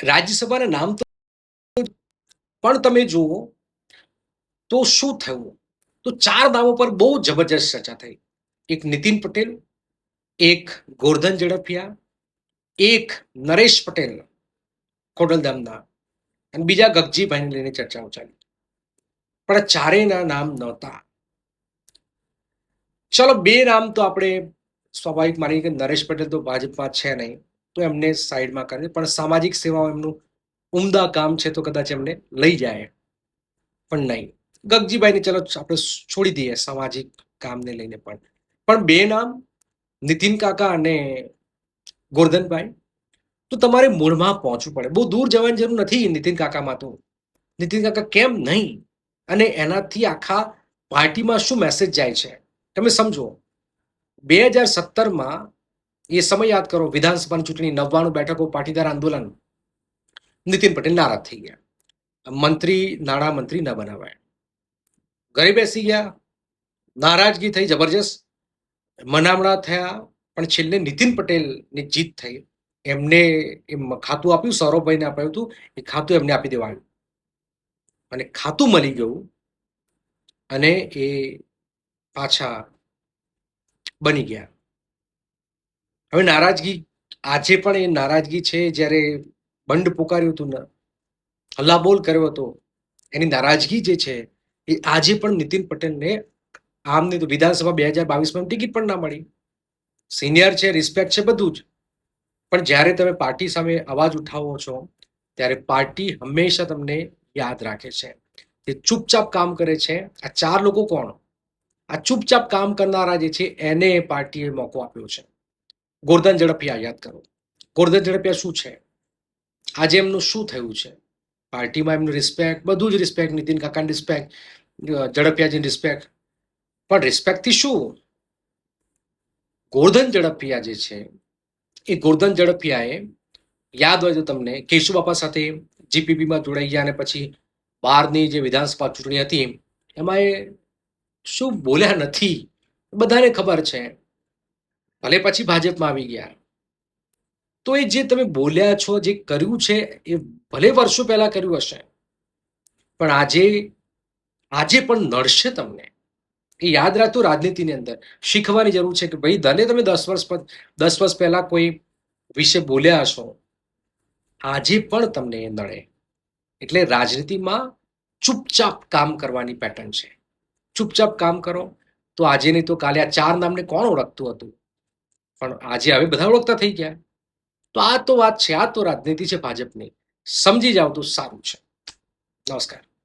રાજ્યસભાના નામ તો પણ તમે જુઓ તો શું થયું, તો ચાર નામો પર બહુ જબરજસ્ત ચર્ચા થઈ. એક નીતિન પટેલ, એક ગોરધન ઝડફિયા, એક નરેશ પટેલ ખોડલધામના, અને બીજા ગગજીભાઈને લઈને ચર્ચાઓ ચાલી. પણ આ ચારેયના નામ નહોતા. ચલો બે નામ તો આપણે સ્વાભાવિક માની કે નરેશ પટેલ તો ભાજપમાં છે નહીં, તો એમને સાઈડમાં કરે, પણ સામાજિક સેવાઓ એમનું ઉમદા કામ છે તો કદાચ એમને લઈ જાય, પણ નહીં. ગગજીભાઈને ચલો આપણે છોડી દઈએ સામાજિક કામને લઈને. પણ બે નામ નીતિન કાકા અને ગોરધનભાઈ, તો તમારે મૂળમાં પહોંચવું પડે. બહુ દૂર જવાની જરૂર નથી નીતિન કાકામાં. તો નીતિન કાકા કેમ નહીં, અને એનાથી આખા પાર્ટીમાં શું મેસેજ જાય છે તમે સમજો. 2017માં એ સમય યાદ કરો, વિધાનસભાની ચૂંટણી, 99 બેઠકો, પાટીદાર આંદોલન. નીતિન પટેલ નારાજ થઈ ગયા, મંત્રી નાણામંત્રી ન બનાવાય, ઘરે બેસી ગયા, નારાજગી થઈ જબરજસ્ત, મનામણા થયા, પણ છેલ્લે નીતિન પટેલની જીત થઈ. એમને ખાતું આપ્યું, સૌરભભાઈને આપ્યું હતું, એ ખાતું એમને આપી દેવાયું, અને ખાતું મળી ગયું, અને એ પાછા બની ગયા. હવે નારાજગી આજે પણ એ નારાજગી છે. જ્યારે બંડ પુકાર્યું હતું ને, હલ્લાબોલ કર્યો હતો, એની નારાજગી જે છે એ આજે પણ નીતિન પટેલને આમને તો વિધાનસભા 2022માં ટિકિટ પણ ના મળી. સિનિયર છે, રિસ્પેક્ટ છે, બધું જ, પણ જ્યારે તમે પાર્ટી સામે અવાજ ઉઠાવો છો ત્યારે પાર્ટી હંમેશા તમને યાદ રાખે છે. તે ચૂપચાપ કામ કરે છે. આ ચાર લોકો કોણ? આ ચૂપચાપ કામ કરનારા જે છે એને પાર્ટીએ મોકો આપ્યો છે. ગોરધન ઝડફિયા યાદ કરો. ગોરધન ઝડફિયા શું છે, આજે એમનું શું થયું છે? પાર્ટીમાં એમનું રિસ્પેક્ટ, બધું જ રિસ્પેક્ટ, નીતિન કાકાની રિસ્પેક્ટ, ઝડફિયાજીની રિસ્પેક્ટ, પણ રિસ્પેક્ટથી શું? ગોરધન ઝડફિયા જે છે એ ગોરધન ઝડફિયાએ, યાદ હોય તો તમને, કેશુબાપા સાથે જીપીપીમાં જોડાઈ ગયા, અને પછી 12ની જે વિધાનસભા ચૂંટણી હતી એમાં એ શું બોલ્યા નથી, બધાને ખબર છે. ભલે પછી ભાજપમાં આવી ગયા, તો એ જે તમે બોલ્યા છો, જે કર્યું છે, એ ભલે વર્ષો પહેલા કર્યું હશે, પણ આજે પણ નડશે તમને. એ યાદ રાખતો. રાજનીતિની અંદર શીખવાની જરૂર છે કે ભાઈ, ભલે તમે 10 વર્ષ પહેલા કોઈ વિશે બોલ્યા હશો, આજે પણ તમને એ નડે. એટલે રાજનીતિમાં ચૂપચાપ કામ કરવાની પેટર્ન છે. ચૂપચાપ કામ કરો તો આજે નહીં તો કાલે. આ ચાર નામને કોણ ઓળખતું હતું, પણ આજે હવે બધા ઓળખતા થઈ ગયા. તો આ તો વાત છે, આ તો રાજનીતિ છે ભાજપની. સમજી જાવ તો સારું છે. નમસ્કાર.